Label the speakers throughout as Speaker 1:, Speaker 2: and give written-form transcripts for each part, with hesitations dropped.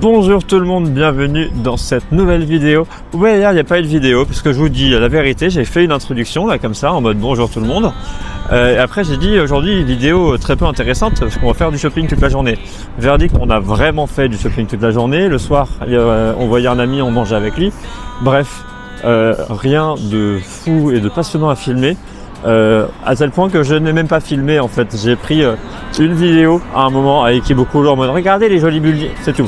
Speaker 1: Bonjour tout le monde, bienvenue dans cette nouvelle vidéo. Ouais, hier il n'y a pas eu de vidéo parce que je vous dis la vérité, j'ai fait une introduction là comme ça en mode bonjour tout le monde. Et après j'ai dit aujourd'hui une vidéo très peu intéressante parce qu'on va faire du shopping toute la journée. Verdict, on a vraiment fait du shopping toute la journée. Le soir on voyait un ami, on mangeait avec lui. Bref, rien de fou et de passionnant à filmer. À tel point que je n'ai même pas filmé en fait. J'ai pris une vidéo à un moment avec Ikebukuro en mode regardez les jolis buildings, c'est tout.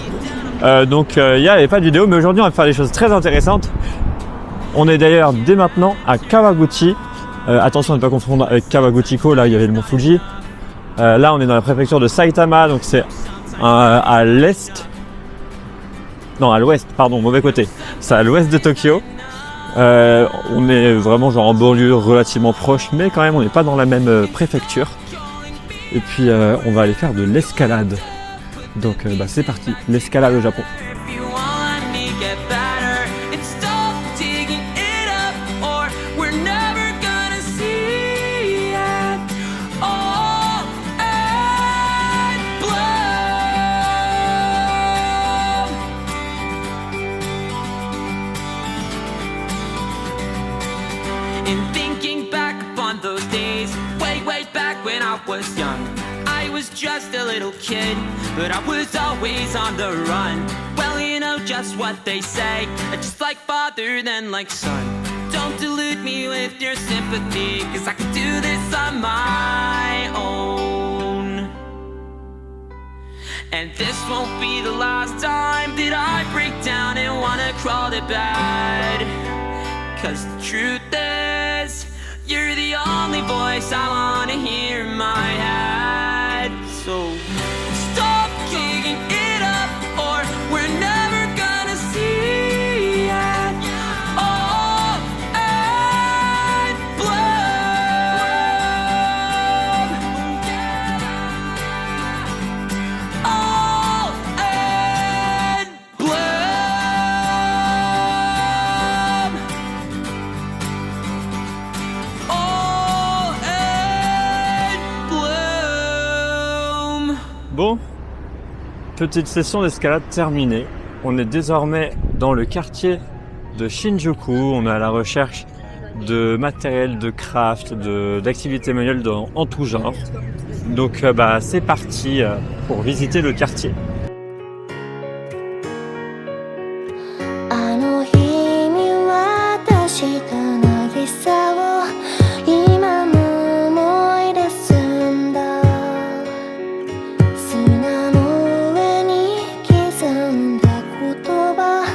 Speaker 1: Donc il n'y avait pas de vidéo, mais aujourd'hui on va faire des choses très intéressantes. On est d'ailleurs dès maintenant à Kawaguchi. Attention à ne pas confondre avec Kawaguchiko, là il y avait le mont Fuji. Là on est dans la préfecture de Saitama, donc c'est à l'est. Non, à l'ouest, pardon, mauvais côté. C'est à l'ouest de Tokyo. On est vraiment genre en banlieue relativement proche, mais quand même on n'est pas dans la même préfecture. Et puis on va aller faire de l'escalade. Donc c'est parti, l'escalade au Japon.
Speaker 2: In thinking back upon those days, way back when I was young, I was just a little kid, but I was always on the run. Well, you know just what they say, just like father, then like son. Don't delude me with your sympathy, cause I can do this on my own. And this won't be the last time that I break down and wanna crawl to bed. Cause the truth is, you're the only voice I wanna hear in my head. So stop kicking it up, or we're never gonna see it all and bloom. All and bloom. All and bloom.
Speaker 1: Bon, petite session d'escalade terminée. On est désormais dans le quartier de Shinjuku. On est à la recherche de matériel, de craft, d'activités manuelles en tout genre. Donc c'est parti pour visiter le quartier.
Speaker 3: あの日に渡した渚を今も思い出すんだ砂の上に刻んだ言葉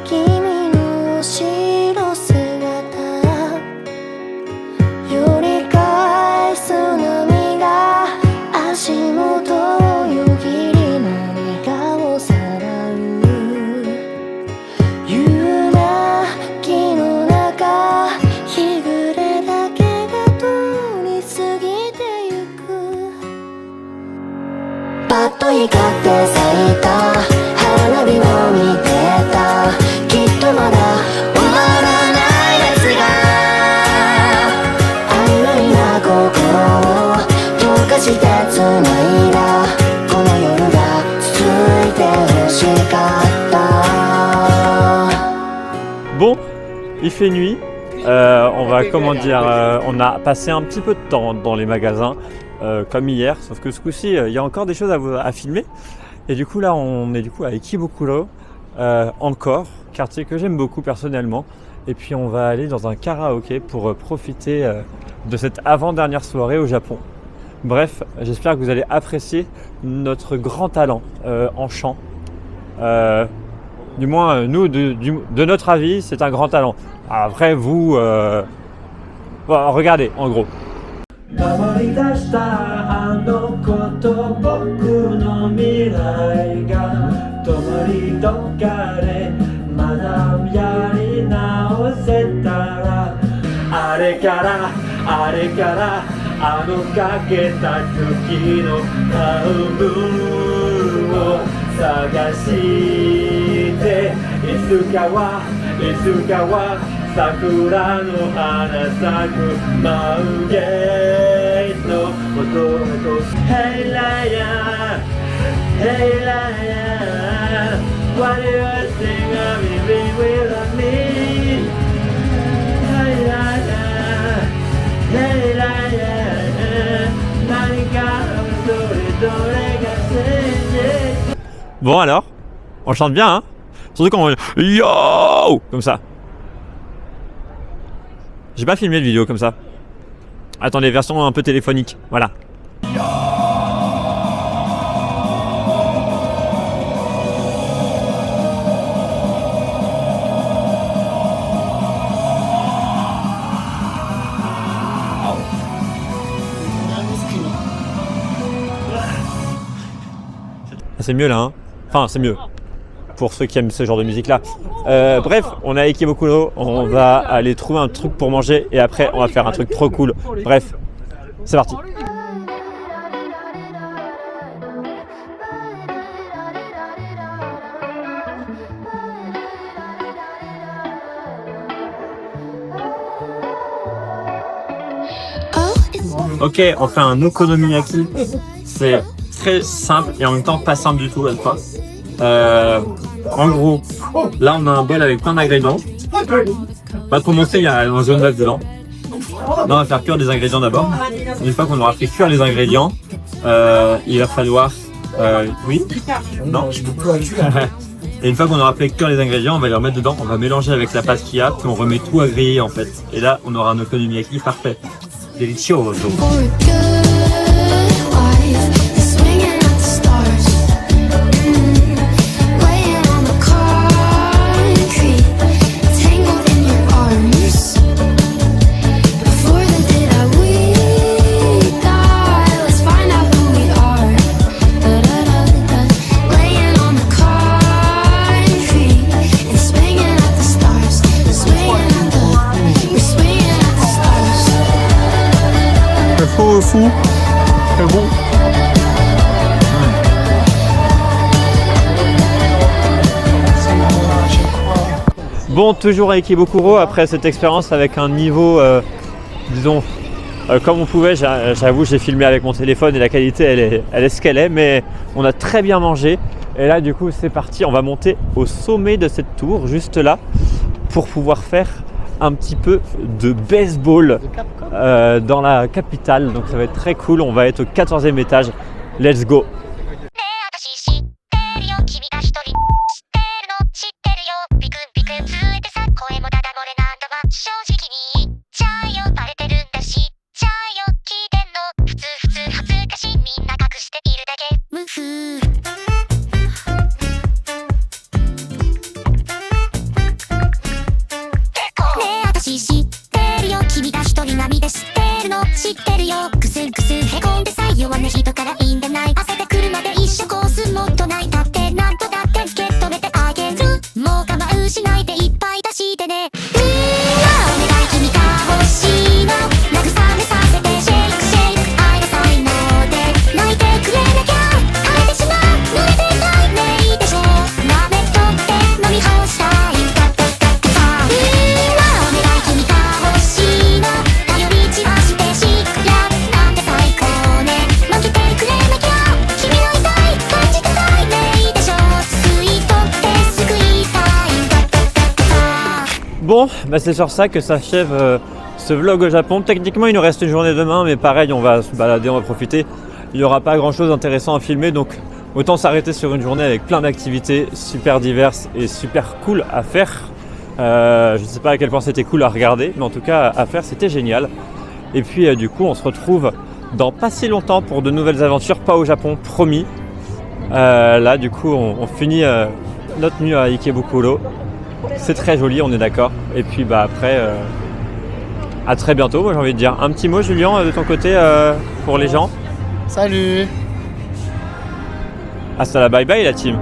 Speaker 3: 君の後ろ姿寄り返す波が足元をよぎり涙をさらう夕泣きの中日暮れだけが通り過ぎてゆくパッと光って咲いた花火を見てたきっとまだ終わらない夏が曖昧な心を溶かして繋いだこの夜が続いて欲しかった
Speaker 1: Bon, il fait nuit. On va on a passé un petit peu de temps dans les magasins comme hier, sauf que ce coup-ci il y a encore des choses à filmer. Et du coup là on est à Ikebukuro, encore quartier que j'aime beaucoup personnellement. Et puis on va aller dans un karaoké pour profiter de cette avant-dernière soirée au Japon. Bref, j'espère que vous allez apprécier notre grand talent en chant. Du moins, nous, de notre avis, c'est un grand talent. Après, vous, regardez, en gros. 守り出したあのこと僕の未来が止まりどっかでまだやり直せたらあれからあのかけた時の半分を探していつかは桜の花咲く満月の音と Hey Lion Hey Lion What do you think of me, we will love me? La la la, la la la, Nanika, bon alors, on chante bien hein. Surtout quand on yo comme ça. J'ai pas filmé de vidéo comme ça. Attendez, version un peu téléphonique, voilà. C'est mieux là, hein. Enfin c'est mieux pour ceux qui aiment ce genre de musique là. Bref, on a Ikebukuro, on va aller trouver un truc pour manger et après on va faire un truc trop cool. Bref, c'est parti. Ok, on fait un okonomiyaki. C'est très simple et en même temps pas simple du tout à la fois. En gros, là on a un bol avec plein d'ingrédients. Pour commencer, il y a un jaune d'œuf dedans. Là on va faire cuire des ingrédients d'abord. Une fois qu'on aura fait cuire les ingrédients, il va falloir... oui? Non? Et une fois qu'on aura fait cuire les ingrédients, on va les remettre dedans, on va mélanger avec la pâte qu'il y a, puis on remet tout à griller en fait. Et là on aura un okonomiyaki parfait. Delicioso. Fou, c'est bon. Bon, toujours avec Ikebukuro après cette expérience avec un niveau, disons, comme on pouvait. J'avoue, j'ai filmé avec mon téléphone et la qualité elle est ce qu'elle est, mais on a très bien mangé. Et là, du coup, c'est parti. On va monter au sommet de cette tour, juste là, pour pouvoir faire un petit peu de baseball dans la capitale, donc ça va être très cool. On va être au 14e étage. Let's go. Bon, bah c'est sur ça que s'achève ce vlog au Japon. Techniquement, il nous reste une journée demain, mais pareil, on va se balader, on va profiter. Il n'y aura pas grand chose d'intéressant à filmer, donc autant s'arrêter sur une journée avec plein d'activités super diverses et super cool à faire. Je ne sais pas à quel point c'était cool à regarder, mais en tout cas à faire, c'était génial. Et puis du coup, on se retrouve dans pas si longtemps pour de nouvelles aventures, pas au Japon, promis. Là, du coup, on finit notre nuit à Ikebukuro. C'est très joli, on est d'accord. Et puis bah après, à très bientôt, moi j'ai envie de dire. Un petit mot, Julien, de ton côté pour les gens.
Speaker 4: Salut.
Speaker 1: Hasta la bye bye la team.